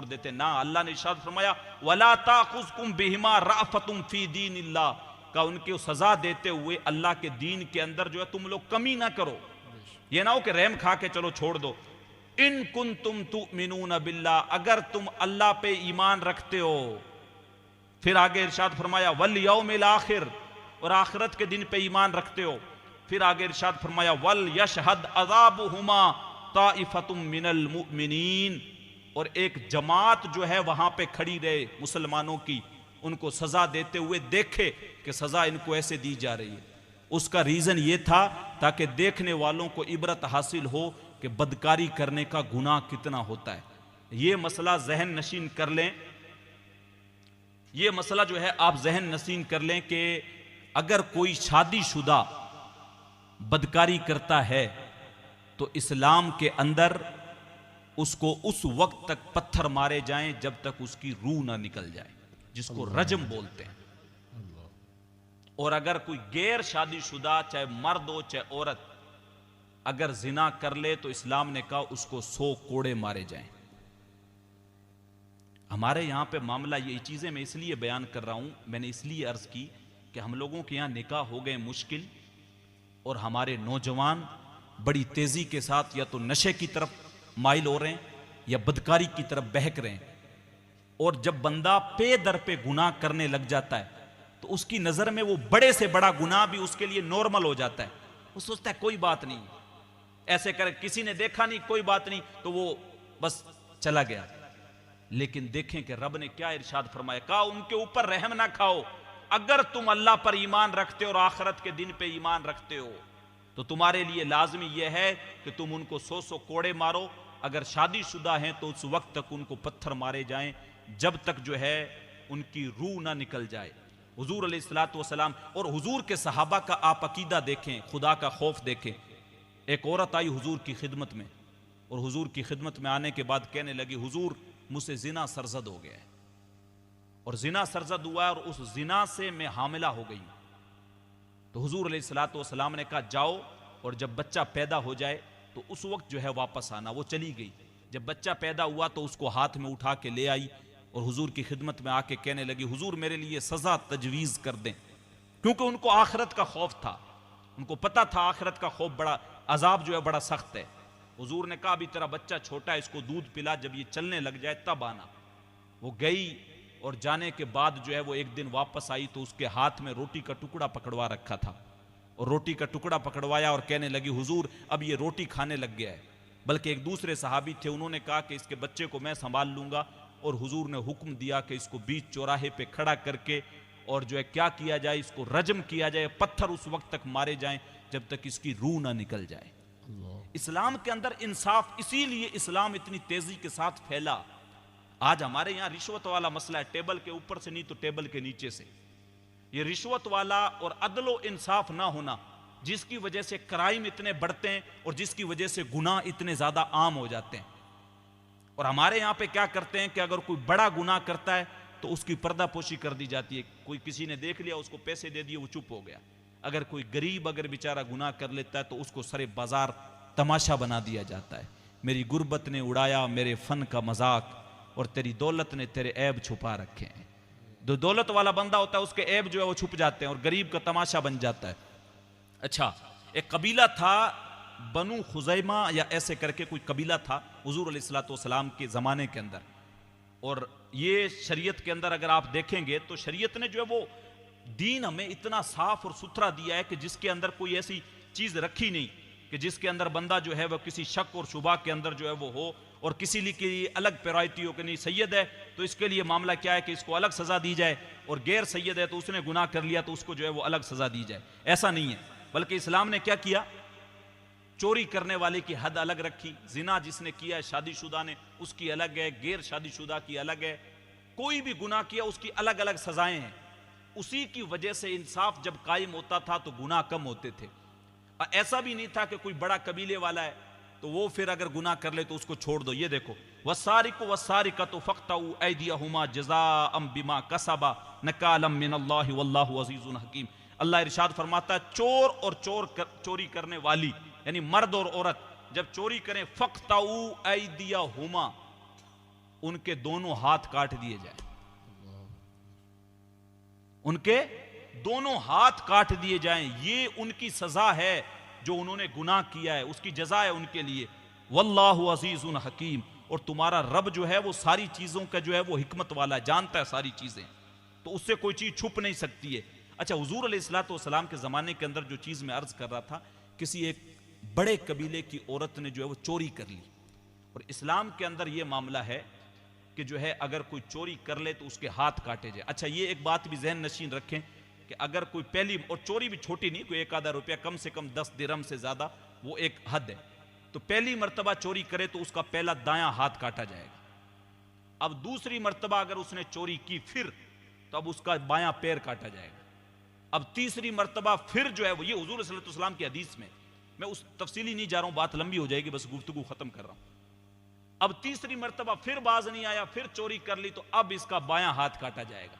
देते। ना, अल्लाह ने इरशाद फरमाया वला ताखुज़कुम बिहिमा राफतुम फी दीनिल्लाह, का उनके सजा देते हुए अल्लाह के दीन के अंदर जो है तुम लोग कमी ना करो। ये ना हो कि रहम खा के चलो छोड़ दो। इन कुंतुम तुमिनून बिल्लाह, अगर तुम अल्लाह पे ईमान रखते हो। फिर आगे इरशाद फरमाया वल यौमिल आखिर, और आखिरत के दिन पे ईमान रखते हो। फिर आगे इरशाद फरमाया वल यशहद अज़ाबुहुमा ताइफतुम मिनल मुमिनीन, और एक जमात जो है वहां पे खड़ी रहे मुसलमानों की, उनको सजा देते हुए देखे कि सजा इनको ऐसे दी जा रही है। उसका रीजन ये था ताकि देखने वालों को इबरत हासिल हो कि बदकारी करने का गुनाह कितना होता है। ये मसला जहन नशीन कर लें, ये मसला जो है आप जहन नशीन कर लें कि अगर कोई शादीशुदा बदकारी करता है तो इस्लाम के अंदर उसको उस वक्त तक पत्थर मारे जाएं जब तक उसकी रूह ना निकल जाए, जिसको रजम बोलते हैं। और अगर कोई गैर शादीशुदा, चाहे मर्द हो चाहे औरत, अगर जिना कर ले तो इस्लाम ने कहा उसको 100 कोड़े मारे जाएं। हमारे यहां पे मामला, ये चीजें मैं इसलिए बयान कर रहा हूं, मैंने इसलिए अर्ज की कि हम लोगों के यहां निकाह हो गए मुश्किल, और हमारे नौजवान बड़ी तेजी के साथ या तो नशे की तरफ माइल हो रहे हैं या बदकारी की तरफ बहक रहे हैं। और जब बंदा पे दर पे गुनाह करने लग जाता है तो उसकी नजर में वो बड़े से बड़ा गुनाह भी उसके लिए नॉर्मल हो जाता है। वो सोचता है कोई बात नहीं, ऐसे कर, किसी ने देखा नहीं, कोई बात नहीं, तो वो बस चला गया। लेकिन देखें कि रब ने क्या इरशाद फरमाया, कहा उनके ऊपर रहम ना खाओ। अगर तुम अल्लाह पर ईमान रखते हो और आखिरत के दिन पे ईमान रखते हो तो तुम्हारे लिए लाजमी यह है कि तुम उनको 100 कोड़े मारो। अगर शादीशुदा हैं तो उस वक्त तक उनको पत्थर मारे जाएं जब तक जो है उनकी रूह ना निकल जाए। हुजूर अलैहिस्सलातु वस्सलाम और हुजूर के सहाबा का आप अकीदा देखें, खुदा का खौफ देखें। एक औरत आई हुजूर की खिदमत में, और हुजूर की खिदमत में आने के बाद कहने लगी हुजूर मुझसे जिना सरजद हो गया है, और जिना सरजद हुआ है और उस जिना से मैं हामिला हो गई। तो हुजूर अलैहिस्सलातु वस्सलाम ने कहा जाओ और जब बच्चा पैदा हो जाए तो उस वक्त जो है वापस आना। वो चली गई। जब बच्चा पैदा हुआ तो उसको हाथ में उठा के ले आई और हुजूर की खिदमत में आके कहने लगी हुजूर मेरे लिए सजा तजवीज़ कर दें, क्योंकि उनको आखिरत का खौफ था। उनको पता था आखिरत का खौफ, बड़ा अजाब जो है बड़ा सख्त है। हुजूर ने कहा अभी तेरा बच्चा छोटा है, इसको दूध पिला, जब ये चलने लग जाए तब आना। वो गई और जाने के बाद जो है वो एक दिन वापस आई तो उसके हाथ में रोटी का टुकड़ा पकड़वा रखा था, और रोटी का टुकड़ा पकड़वाया और कहने लगी हुजूर अब ये रोटी खाने लग गया है। बल्कि एक दूसरे सहाबी थे, उन्होंने कहा कि इसके बच्चे को मैं संभाल लूंगा, और हुजूर ने हुक्म दिया कि इसको बीच चौराहे पे खड़ा करके और जो है क्या किया जाए, इसको रजम किया जाए, पत्थर उस वक्त तक मारे जाएं जब तक इसकी रूह ना निकल जाए। इस्लाम के अंदर इंसाफ, इसीलिए इस्लाम इतनी तेजी के साथ फैला। आज हमारे यहां रिश्वत वाला मसला है, टेबल के ऊपर से नहीं तो टेबल के नीचे से। ये रिश्वत वाला और अदलो इंसाफ ना होना, जिसकी वजह से क्राइम इतने बढ़ते हैं और जिसकी वजह से गुनाह इतने ज्यादा आम हो जाते हैं। और हमारे यहां पे क्या करते हैं कि अगर कोई बड़ा गुनाह करता है तो उसकी पर्दापोशी कर दी जाती है। कोई किसी ने देख लिया, उसको पैसे दे दिए, वो चुप हो गया। अगर कोई गरीब अगर बेचारा गुनाह कर लेता है तो उसको सरे बाजार तमाशा बना दिया जाता है। मेरी गुर्बत ने उड़ाया मेरे फन का मजाक, और तेरी दौलत ने तेरे ऐब छुपा रखे हैं। जो दौलत वाला बंदा होता है उसके ऐब जो है वो छुप जाते हैं और गरीब का तमाशा बन जाता है। अच्छा, एक कबीला था बनु खुजैमा या ऐसे करके कोई कबीला था हुजूर अलैहिस्सलातु वस्सलाम के ज़माने के अंदर। और ये शरीयत के अंदर अगर आप देखेंगे तो शरीयत ने जो है वो दीन हमें इतना साफ और सुथरा दिया है कि जिसके अंदर कोई ऐसी चीज़ रखी नहीं कि जिसके अंदर बंदा जो है वह किसी शक और शुबा के अंदर जो है वो हो, और किसी की अलग पैराइटी हो कि नहीं सैयद है तो इसके लिए मामला क्या है कि इसको अलग सज़ा दी जाए, और गैर सैयद है तो उसने गुनाह कर लिया तो उसको जो है वो अलग सज़ा दी जाए। ऐसा नहीं है, बल्कि इस्लाम ने क्या किया, चोरी करने वाले की हद अलग रखी, जिना जिसने किया है शादीशुदा ने उसकी अलग है, गैर शादीशुदा की अलग है, कोई भी गुनाह किया उसकी अलग अलग सजाएं हैं। उसी की वजह से इंसाफ जब कायम होता था तो गुनाह कम होते थे। ऐसा भी नहीं था कि कोई बड़ा कबीले वाला है तो वो फिर अगर गुनाह कर ले तो उसको छोड़ दो। ये देखो वसारिकु वसारिकतु फक्तउ ऐदियहुमा जज़ाअम बिमा कसबा नकालम मिनल्लाहि वल्लाहु अज़ीज़ुन हकीम। अल्लाह इरशाद फरमाता है चोर और चोरी करने वाली यानी मर्द और औरत जब चोरी करें फक्तउ ऐदियहुमा, उनके दोनों हाथ काट दिए जाए, उनके दोनों हाथ काट दिए जाएं। ये उनकी सजा है जो उन्होंने गुनाह किया है, उसकी जजा है उनके लिए। वल्लाहु अजीजुन हकीम, और तुम्हारा रब जो है वो सारी चीजों का जो है वो हिकमत वाला, जानता है सारी चीजें, तो उससे कोई चीज छुप नहीं सकती है। अच्छा, हुजूर अलैहिस्सलाम के जमाने के अंदर जो चीज मैं अर्ज कर रहा था, किसी एक बड़े कबीले की औरत ने जो है वो चोरी कर ली, और इस्लाम के अंदर यह मामला है कि जो है अगर कोई चोरी कर ले तो उसके हाथ काटे जाए। अच्छा, ये एक बात भी जहन नशीन रखें कि अगर कोई पहली, और चोरी भी छोटी नहीं, कोई एक आधा रुपया, कम से कम 10 दिरहम से ज्यादा, वो एक हद है, तो पहली मर्तबा चोरी करे तो उसका पहला दायां हाथ काटा जाएगा। अब दूसरी मर्तबा अगर उसने चोरी की फिर, तो अब उसका बायां पैर काटा जाएगा। अब तीसरी मर्तबा फिर जो है वो, ये हुजूर सल्लल्लाहु अलैहि वसल्लम की हदीस में, मैं उस तफसीली नहीं जा रहा हूं, बात लंबी हो जाएगी, बस गुफ्तगू खत्म कर रहा हूं। अब तीसरी मर्तबा फिर बाज नहीं आया, फिर चोरी कर ली, तो अब इसका बायां हाथ काटा जाएगा।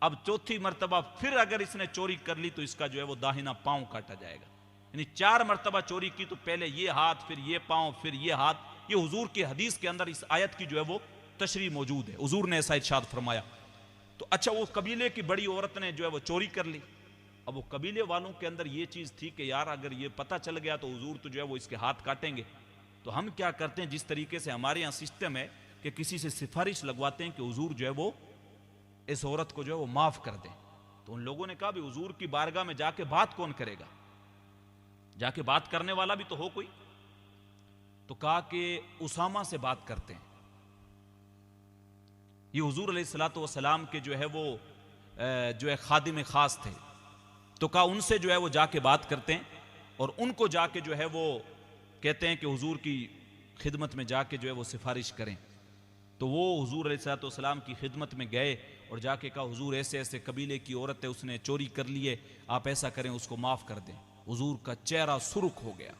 अब चौथी मर्तबा फिर अगर इसने चोरी कर ली तो इसका जो है वो दाहिना पांव काटा जाएगा। यानी 4 मर्तबा चोरी की तो पहले ये हाथ, फिर ये पांव, फिर ये हाथ। ये हुजूर की हदीस के अंदर इस आयत की जो है वो तशरीह मौजूद है, हुजूर ने ऐसा इरशाद फरमाया। तो अच्छा, वो कबीले की बड़ी औरत ने जो है वो चोरी कर ली। अब वो कबीले वालों के अंदर ये चीज थी कि यार अगर ये पता चल गया तो हुजूर तो जो है वो इसके हाथ काटेंगे। तो हम क्या करते हैं, जिस तरीके से हमारे यहाँ सिस्टम है कि किसी से सिफारिश लगवाते हैं कि हुजूर जो है वो इस औरत को जो है वो माफ कर दें। तो उन लोगों ने कहा भी हुजूर की बारगाह में जाके बात कौन करेगा, जाके बात करने वाला भी तो हो कोई। तो कहा कि उसामा से बात करते हैं। ये हुजूर अलैहिस्सलातु वस्सलाम के जो है वो जो है खादिम खास थे, तो कहा उनसे जो है वो जाके बात करते हैं, और उनको जाके जो है वो कहते हैं कि हुजूर की खिदमत में जाके जो है वो सिफारिश करें। तो वो हुजूर अलैहिस्सलातु वस्सलाम की खिदमत में गए और जाके कहा हुजूर ऐसे ऐसे कबीले की औरत है, उसने चोरी कर ली है, आप ऐसा करें उसको माफ कर दें। हुजूर का चेहरा सुर्ख हो गया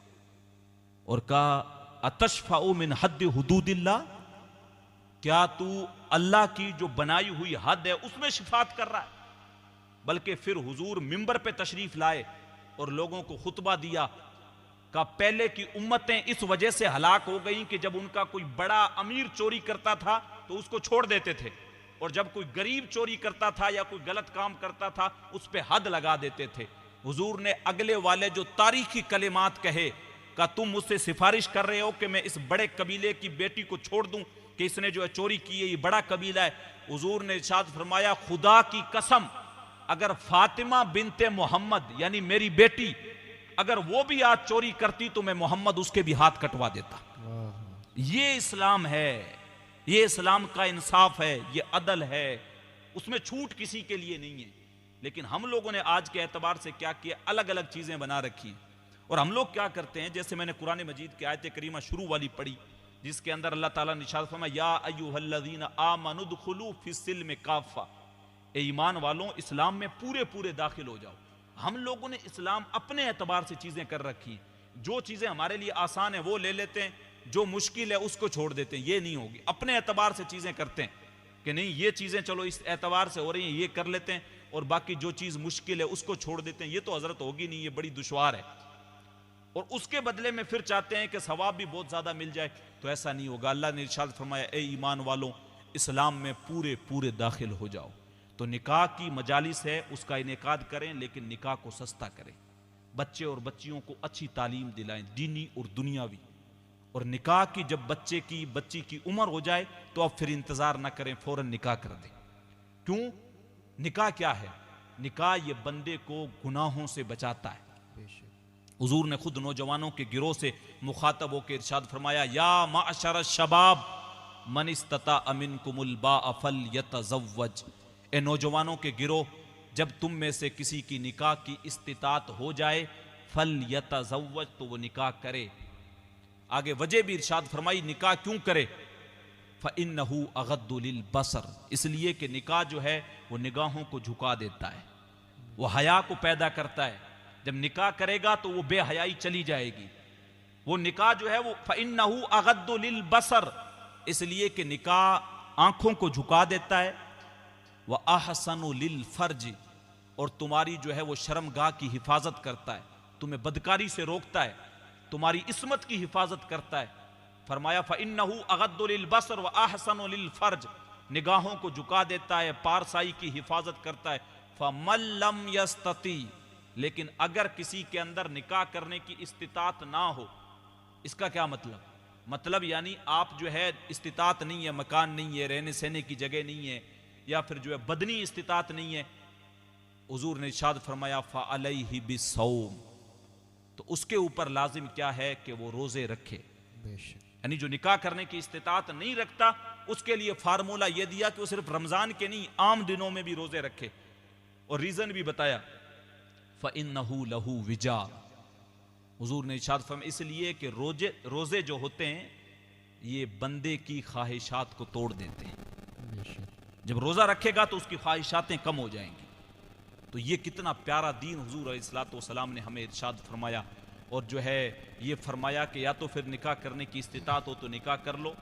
और कहा अतशफाउ मिन हद्द हुदूदिल्लाह, क्या तू अल्लाह की जो बनाई हुई हद है उसमें शिफात कर रहा है। बल्कि फिर हुजूर मिंबर पे तशरीफ लाए और लोगों को खुतबा दिया। का पहले की उम्मतें इस वजह से हलाक हो गई कि जब उनका कोई बड़ा अमीर चोरी करता था तो उसको छोड़ देते थे, और जब कोई गरीब चोरी करता था या कोई गलत काम करता था उस पर हद लगा देते थे। हुजूर ने अगले वाले जो तारीखी कलिमात कहे, का तुम मुझसे सिफारिश कर रहे हो कि मैं इस बड़े कबीले की बेटी को छोड़ दूं कि इसने जो है चोरी की है, ये बड़ा कबीला है। हुजूर ने इरशाद फरमाया खुदा की कसम, अगर फातिमा बिनते मोहम्मद यानी मेरी बेटी अगर वो भी आज चोरी करती तो मैं मोहम्मद उसके भी हाथ कटवा देता। ये इस्लाम है, ये इस्लाम का इंसाफ है, ये अदल है, उसमें छूट किसी के लिए नहीं है। लेकिन हम लोगों ने आज के एतबार से क्या किया, अलग अलग चीजें बना रखी। और हम लोग क्या करते हैं, जैसे मैंने कुरान मजीद की आयत करीमा शुरू वाली पढ़ी जिसके अंदर अल्लाह ताला ने इरशाद फरमाया या अय्युहल्लज़ीना आमनु दुखुलू फिस्सिल्म काफ़ा, ए ईमान वालों इस्लाम में पूरे पूरे दाखिल हो जाओ। हम लोगों ने इस्लाम अपने एतबार से चीजें कर रखी, जो चीजें हमारे लिए आसान है वो ले लेते हैं, जो मुश्किल है उसको छोड़ देते हैं। ये नहीं होगी, अपने एतबार से चीजें करते हैं कि नहीं ये चीजें चलो इस एतबार से हो रही हैं ये कर लेते हैं, और बाकी जो चीज मुश्किल है उसको छोड़ देते हैं। ये तो हजरत होगी नहीं, ये बड़ी दुश्वार है, और उसके बदले में फिर चाहते हैं कि सवाब भी बहुत ज्यादा मिल जाए। तो ऐसा नहीं होगा। अल्लाह ने इरशाद फरमाया ए ईमान वालों इस्लाम में पूरे पूरे दाखिल हो जाओ। तो निकाह की मजालिस है उसका इनेकाद करें, लेकिन निकाह को सस्ता करें, बच्चे और बच्चियों को अच्छी तालीम दिलाएं दीनी और दुनियावी। और निकाह की जब बच्ची की उम्र हो जाए तो अब फिर इंतजार ना करें, फौरन निकाह कर दें। क्यों? निकाह क्या है? निकाह ये बंदे को गुनाहों से बचाता है। हुजूर ने खुद नौजवानों के गिरोह से मुखातब होकर इरशाद फरमाया या माशर शबाब मन इस्तता मिनकुमुल बाअ फलयतज़व्वज, ए नौजवानों के गिरोह जब तुम में से किसी की निकाह की इस्तिताअत हो जाए फलयतज़व्वज, तो वो निकाह करे। आगे वजह भी इरशाद फरमाई निकाह क्यों करे, फ़इन्नहु अग़द्दु लिलबसर, इसलिए कि निकाह जो है वो निगाहों को झुका देता है, वो हया को पैदा करता है। जब निकाह करेगा तो वो बेहयाई चली जाएगी। वो निकाह जो है वो फ़इन्नहु अग़द्दु लिलबसर, इसलिए कि निकाह आंखों को झुका देता है। व अहसनु लिलफर्ज, और तुम्हारी जो है वो शर्मगाह की हिफाजत करता है, तुम्हें बदकारी से रोकता है, तुम्हारी इस्मत की हिफाजत करता है। फरमाया फ़इन्नहु अगद्दु लिलबसर व अहसनु लिलफर्ज, निगाहों को झुका देता है, पारसाई की हिफाजत करता है। फमल्लम यस्तती, लेकिन अगर किसी के अंदर निकाह करने की इस्तिताअत ना हो, इसका क्या मतलब यानी आप जो है इस्तिताअत नहीं है, मकान नहीं है, रहने सहने की जगह नहीं है, या फिर जो है बदनी इस्तिताअत नहीं है, हुजूर ने इरशाद फरमाया फ़अलैहि बिस्सौम, तो उसके ऊपर लाजिम क्या है कि वो रोजे रखे। यानी जो निकाह करने की इस्तिताअत नहीं रखता उसके लिए फार्मूला यह दिया कि वो सिर्फ रमजान के नहीं आम दिनों में भी रोजे रखे, और रीजन भी बताया फ़इन्नहु लहू विजा, हुजूर ने इरशाद फरमाया इसलिए कि रोजे जो होते हैं ये बंदे की ख्वाहिशात को तोड़ देते हैं। जब रोजा रखेगा तो उसकी ख्वाहिशातें कम हो जाएंगी। तो ये कितना प्यारा दीन हुजूर अलैहिस्सलातु वस्सलाम ने हमें इरशाद फरमाया, और जो है ये फरमाया कि या तो फिर निकाह करने की इस्तिताअत हो तो निकाह कर लो,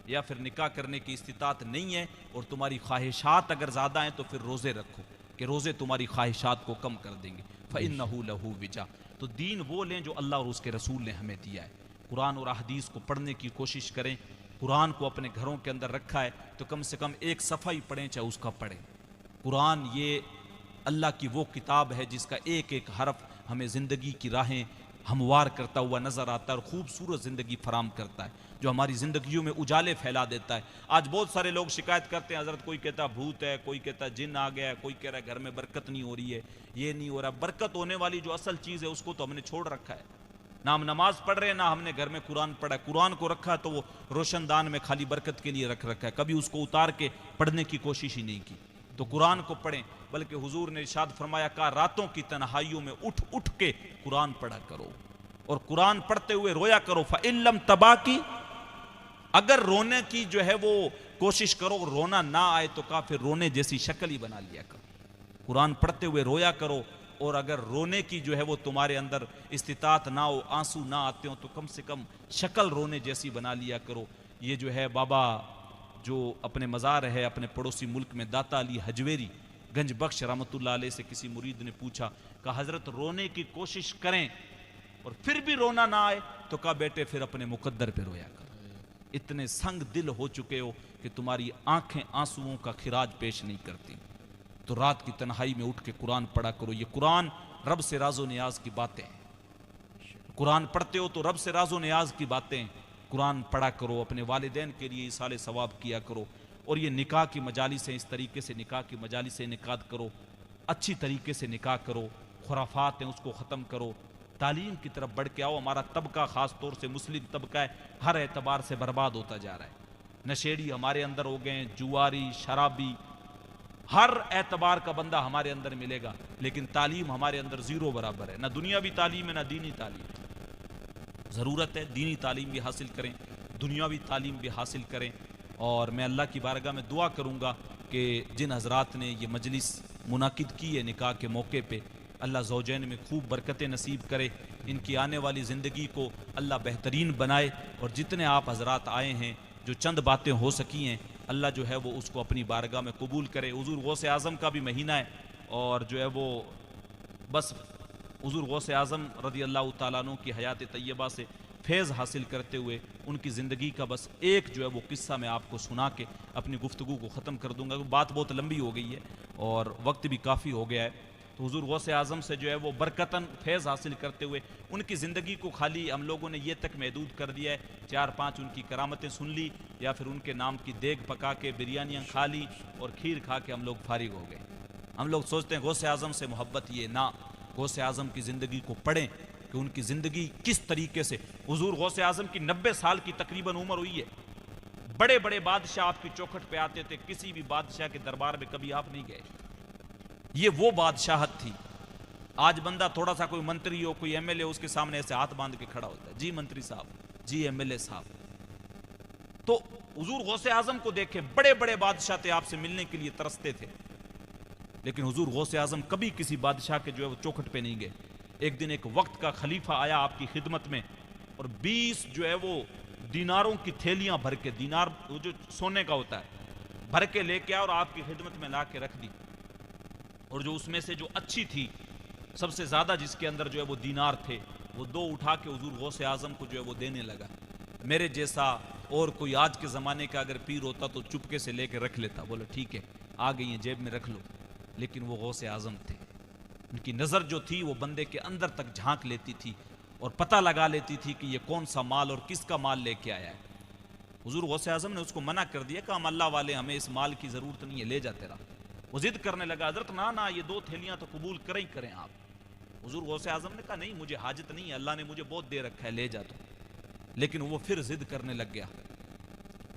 या फिर निकाह करने की इस्तिताअत नहीं है और तुम्हारी ख्वाहिशात अगर ज़्यादा हैं तो फिर रोज़े रखो कि रोज़े तुम्हारी ख्वाहिशात को कम कर देंगे। फ़इन्नहु लहू विजा। तो दीन वो लें जो अल्लाह और उसके रसूल ने हमें दिया है। कुरान और अहदीस को पढ़ने की कोशिश करें। कुरान को अपने घरों के अंदर रखा है तो कम से कम एक सफ़ा ही पढ़ें, चाहे उसका पढ़ें। कुरान ये अल्लाह की वो किताब है जिसका एक एक हरफ हमें ज़िंदगी की राहें हमवार करता हुआ नज़र आता है और खूबसूरत ज़िंदगी फराम करता है, जो हमारी ज़िंदगियों में उजाले फैला देता है। आज बहुत सारे लोग शिकायत करते हैं, हज़रत कोई कहता भूत है, कोई कहता जिन आ गया है, कोई कह रहा है घर में बरकत नहीं हो रही है, ये नहीं हो रहा। बरकत होने वाली जो असल चीज़ है उसको तो हमने छोड़ रखा है। ना हम नमाज पढ़ रहे हैं, ना हमने घर में कुरान पढ़ा है। कुरान को रखा तो वो रोशनदान में खाली बरकत के लिए रख रखा है, कभी उसको उतार के पढ़ने की कोशिश ही नहीं की। तो कुरान को पढ़ें, बल्कि हुजूर ने इरशाद फरमाया का रातों की तन्हाइयों में उठ उठ के कुरान पढ़ा करो और कुरान पढ़ते हुए रोया करो। फ़इल्लम तबाकी, अगर रोने की जो है वो कोशिश करो, रोना ना आए तो का फिर रोने जैसी शक्ल ही बना लिया करो। कुरान पढ़ते हुए रोया करो, और अगर रोने की जो है वो तुम्हारे अंदर इस्तिताअत ना हो, आंसू ना आते हो, तो कम से कम शक्ल रोने जैसी बना लिया करो। ये जो है बाबा जो अपने मज़ार है अपने पड़ोसी मुल्क में, दाता अली हजवेरी गंज बख्श रहमतुल्लाह अलैह से किसी मुरीद ने पूछा, कहा हज़रत रोने की कोशिश करें और फिर भी रोना ना आए तो कहा बेटे फिर अपने मुकद्दर पे रोया करो। इतने संग दिल हो चुके हो कि तुम्हारी आंखें आंसुओं का खिराज पेश नहीं करती। तो रात की तन्हाई में उठ के कुरान पढ़ा करो। ये कुरान रब से राजो नियाज की बातें हैं। कुरान पढ़ते हो तो रब से राजो नियाज की बातें कुरान पढ़ा करो। अपने वालिदैन के लिए इसाले सवाब किया करो। और ये निकाह की मजालिस हैं, इस तरीके से निकाह की मजालिस से इनेकाद करो, अच्छी तरीके से निकाह करो। खुराफात हैं उसको ख़त्म करो, तालीम की तरफ बढ़ के आओ। हमारा तबका ख़ास तौर से मुस्लिम तबका है, हर एतबार से बर्बाद होता जा रहा है। नशेड़ी हमारे अंदर हो गए, जुआरी, शराबी, हर एतबार का बंदा हमारे अंदर मिलेगा, लेकिन तालीम हमारे अंदर ज़ीरो बराबर है। ना दुनियावी तालीम है ना दीनी तालीम। ज़रूरत है दीनी तालीम भी हासिल करें, दुनियावी तालीम भी हासिल करें। और मैं अल्लाह की बारगाह में दुआ करूँगा कि जिन हज़रात ने ये मजलिस मुनाकिद की है निकाह के मौके पे, अल्लाह ज़ौजैन में खूब बरकतें नसीब करे, इनकी आने वाली ज़िंदगी को अल्लाह बेहतरीन बनाए। और जितने आप हज़रात आए हैं, जो चंद बातें हो सकी हैं, अल्लाह जो है वो उसको अपनी बारगाह में कबूल करे। हुज़ूर गौसे आज़म का भी महीना है, और जो है वो बस हुज़ूर गौसे आज़म रज़ी अल्लाह तआला अन्हु की हयात तय्यबा से फैज़ हासिल करते हुए उनकी ज़िंदगी का बस एक जो है वो किस्सा मैं आपको सुना के अपनी गुफ्तगू को ख़त्म कर दूँगा। बात बहुत लंबी हो गई है और वक्त भी काफ़ी हो गया है। तो हुज़ूर गौसे आज़म से जो है वो बरकतन फैज़ हासिल करते हुए उनकी ज़िंदगी को खाली हम लोगों ने ये तक महदूद कर दिया है, 4-5 उनकी करामतें सुन ली, या फिर उनके नाम की देग पका के बिरयानियाँ खा ली और खीर खा के हम लोग फारिग हो गए। हम लोग सोचते हैं गौसे आज़म से मोहब्बत, ये ना, गौसे आज़म की ज़िंदगी को पढ़ें कि उनकी ज़िंदगी किस तरीके से। हुज़ूर गौसे आज़म की 90 साल की तकरीबन उम्र हुई है। बड़े बड़े बादशाह आपकी चौखट पे आते थे, किसी भी बादशाह के दरबार में कभी आप नहीं गए। ये वो बादशाहत थी। आज बंदा थोड़ा सा कोई मंत्री हो, कोई एमएलए, उसके सामने ऐसे हाथ बांध के खड़ा होता है, जी मंत्री साहब, जी एमएलए साहब। तो हुजूर गौसे आजम को देखे, बड़े बड़े बादशाह थे, आपसे मिलने के लिए तरसते थे, लेकिन हुजूर गौसे आजम कभी किसी बादशाह के जो है वो चौखट पे नहीं गए। एक दिन एक वक्त का खलीफा आया आपकी खिदमत में और 20 जो है वो दीनारों की थैलियां भर के, दीनार वो जो सोने का होता है, भर के लेके आया और आपकी खिदमत में ला के रख दी। और जो उसमें से जो अच्छी थी, सबसे ज्यादा जिसके अंदर जो है वो दीनार थे, वो 2 उठा के हुजूर गौसे आजम को जो है वो देने लगा। मेरे जैसा और कोई आज के ज़माने का अगर पीर होता तो चुपके से लेके रख लेता, बोलो ठीक है आ गई है जेब में रख लो। लेकिन वो गौसे आज़म थे, उनकी नज़र जो थी वो बंदे के अंदर तक झांक लेती थी और पता लगा लेती थी कि ये कौन सा माल और किसका माल लेके आया है। हुजूर गौसे आज़म ने उसको मना कर दिया कि हम अल्लाह वाले, हमें इस माल की ज़रूरत नहीं है, ले जा तेरा। वो जिद करने लगा, हज़रत ना ना ये 2 थैलियाँ तो कबूल करें ही करें आप। हुजूर गौसे आज़म ने कहा नहीं मुझे हाजत नहीं है, अल्लाह ने मुझे बहुत दे रखा है, ले जा तो। लेकिन वो फिर जिद करने लग गया।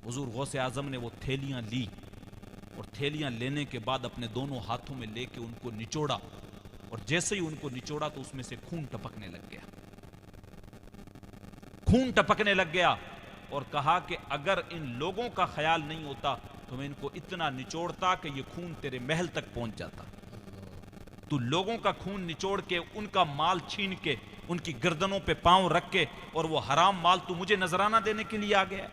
हुजूर गौसे आज़म ने वो थैलियाँ ली और थैलियाँ लेने के बाद अपने दोनों हाथों में लेके उनको निचोड़ा और जैसे ही उनको निचोड़ा तो उसमें से खून टपकने लग गया, खून टपकने लग गया। और कहा कि अगर इन लोगों का ख्याल नहीं होता तो मैं इनको इतना निचोड़ता कि ये खून तेरे महल तक पहुंच जाता। तू लोगों का खून निचोड़ के, उनका माल छीन के, उनकी गर्दनों पे पांव रख के और वो हराम माल तू मुझे नजराना देने के लिए आ गया।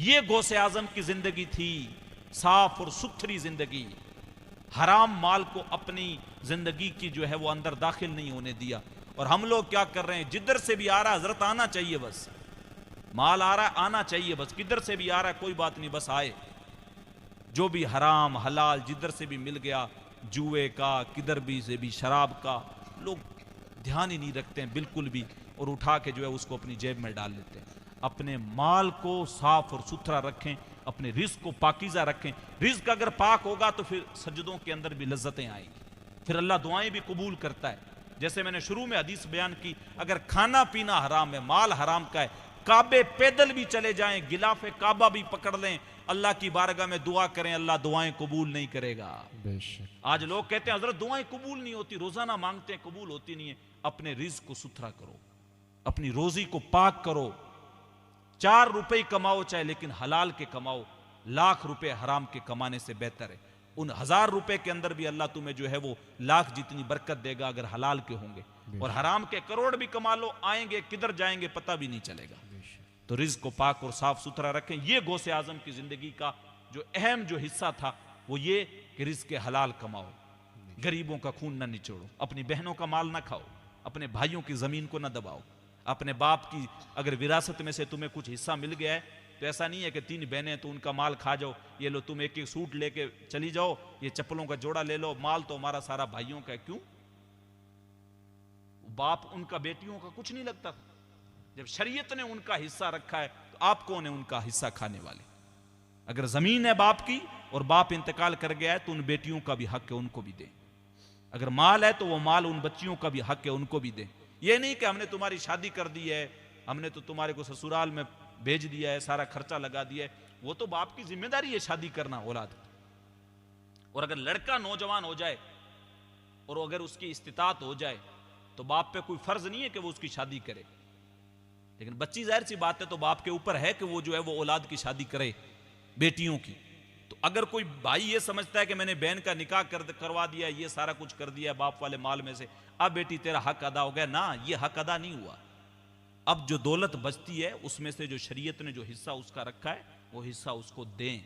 ये गौसे आजम की जिंदगी थी, साफ और सुथरी जिंदगी। हराम माल को अपनी जिंदगी की जो है वो अंदर दाखिल नहीं होने दिया। और हम लोग क्या कर रहे हैं, जिधर से भी आ रहा है हजरत आना चाहिए, बस माल आ रहा है आना चाहिए, बस किधर से भी आ रहा है कोई बात नहीं, बस आए। जो भी हराम हलाल जिधर से भी मिल गया, जुए का, किधर भी से भी शराब का, लोग ध्यान ही नहीं रखते हैं बिल्कुल भी, और उठा के जो है उसको अपनी जेब में डाल लेते हैं। अपने माल को साफ और सुथरा रखें, अपने रिज्क को पाकीज़ा रखें। रिज्क अगर पाक होगा तो फिर सजदों के अंदर भी लज्जतें आएंगी, फिर अल्लाह दुआएं भी कबूल करता है। जैसे मैंने शुरू में हदीस बयान की, अगर खाना पीना हराम है, माल हराम का है, काबे पैदल भी चले जाएं, गिलाफे काबा भी पकड़ लें, अल्लाह की बारगाह में दुआ करें, अल्लाह दुआएं कबूल नहीं करेगा। आज लोग कहते हैं हजरत दुआएं कबूल नहीं होती, रोजाना मांगते हैं कबूल होती नहीं है। अपने रिज्क को सुथरा करो, अपनी रोजी को पाक करो। 4 रुपए कमाओ चाहे, लेकिन हलाल के कमाओ। लाख रुपए हराम के कमाने से बेहतर है। उन 1000 रुपए के अंदर भी अल्लाह तुम्हें जो है वो लाख जितनी बरकत देगा अगर हलाल के होंगे। और हराम के करोड़ भी कमा लो, आएंगे किधर जाएंगे पता भी नहीं चलेगा। तो रिज्क को पाक और साफ सुथरा रखें। ये गौसे आजम की जिंदगी का जो अहम जो हिस्सा था वो ये कि रिज्क के हलाल कमाओ, गरीबों का खून ना निचोड़ो, अपनी बहनों का माल ना खाओ, अपने भाइयों की जमीन को ना दबाओ। अपने बाप की अगर विरासत में से तुम्हें कुछ हिस्सा मिल गया है तो ऐसा नहीं है कि 3 बहनें तो उनका माल खा जाओ, ये लो तुम एक सूट लेके चली जाओ, ये चप्पलों का जोड़ा ले लो, माल तो हमारा सारा भाइयों का है। क्यों? बाप उनका बेटियों का कुछ नहीं लगता था। जब शरीयत ने उनका हिस्सा रखा है तो आप कौन है उनका हिस्सा खाने वाले? अगर जमीन है बाप की और बाप इंतकाल कर गया है तो उन बेटियों का भी हक है, उनको भी दें। अगर माल है तो वो माल उन बच्चियों का भी हक है, उनको भी दें। ये नहीं कि हमने तुम्हारी शादी कर दी है, हमने तो तुम्हारे को ससुराल में भेज दिया है, सारा खर्चा लगा दिया है। वो तो बाप की जिम्मेदारी है शादी करना औलाद। और अगर लड़का नौजवान हो जाए और अगर उसकी इस्तिताअत हो जाए तो बाप पे कोई फर्ज नहीं है कि वो उसकी शादी करे। लेकिन बच्ची जाहिर सी बात है तो बाप के ऊपर है कि वो जो है वो औलाद की शादी करे, बेटियों की। तो अगर कोई भाई ये समझता है कि मैंने बहन का निकाह करवा दिया, ये सारा कुछ कर दिया बाप वाले माल में से, अब बेटी तेरा हक अदा हो गया, ना, ये हक अदा नहीं हुआ। अब जो दौलत बचती है उसमें से जो शरीयत ने जो हिस्सा उसका रखा है वो हिस्सा उसको दें,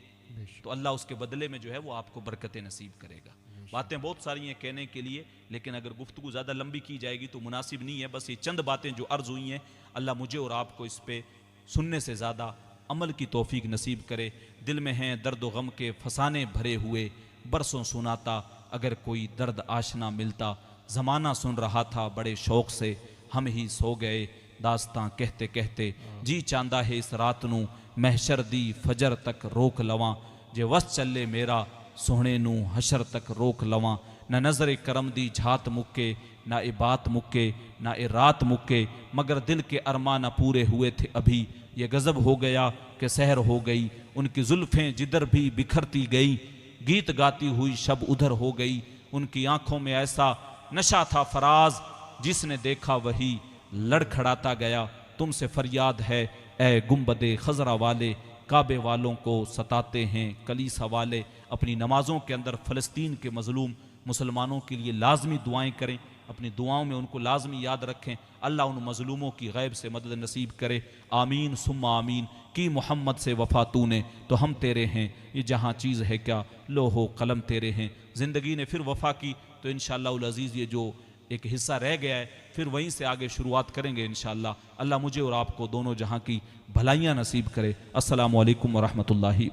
तो अल्लाह उसके बदले में जो है वो आपको बरकतें नसीब करेगा। बातें बहुत सारी हैं कहने के लिए, लेकिन अगर गुफ्तगू ज़्यादा लंबी की जाएगी तो मुनासिब नहीं है। बस ये चंद बातें जो अर्ज हुई हैं, अल्लाह मुझे और आपको इस पे सुनने से ज़्यादा अमल की तौफीक नसीब करे। दिल में हैं दर्द व गम के फसाने भरे हुए, बरसों सुनाता अगर कोई दर्द आशना मिलता। ज़माना सुन रहा था बड़े शौक़ से, हम ही सो गए दास्तां कहते कहते। जी चांदा है इस रात नू महशर दी फजर तक रोक लवां। जे वस चले मेरा सोहणे नू हशर तक रोक लवां। न नज़र करम दी झात मुक्के, ना ए बात मुक्के, ना ए रात मुक्के। मगर दिल के अरमान न पूरे हुए थे अभी। ये गज़ब हो गया कि सहर हो गई, उनकी जुल्फ़ें जिधर भी बिखरती गई। गीत गाती हुई शब उधर हो गई, उनकी आंखों में ऐसा नशा था फराज। जिसने देखा वही लड़खड़ाता गया। तुमसे फरियाद है ए गुंबदे खजरा वाले, काबे वालों को सताते हैं कलीसा वाले। अपनी नमाज़ों के अंदर फ़लस्तीन के मज़लूम मुसलमानों के लिए लाजमी दुआएं करें, अपनी दुआओं में उनको लाजमी याद रखें। अल्लाह उन मज़लूमों की गैब से मदद नसीब करे। आमीन सुम्मा आमीन। की मोहम्मद से वफ़ा तूने तो हम तेरे हैं, ये जहाँ चीज़ है क्या लोहो कलम तेरे हैं। ज़िंदगी ने फिर वफ़ा की तो इंशाअल्लाह अज़ीज़ ये जो एक हिस्सा रह गया है फिर वहीं से आगे शुरुआत करेंगे इंशाअल्लाह। अल्लाह मुझे और आपको दोनों जहां की भलाइयां नसीब करे। अस्सलामु अलैकुम व रहमतुल्लाहि।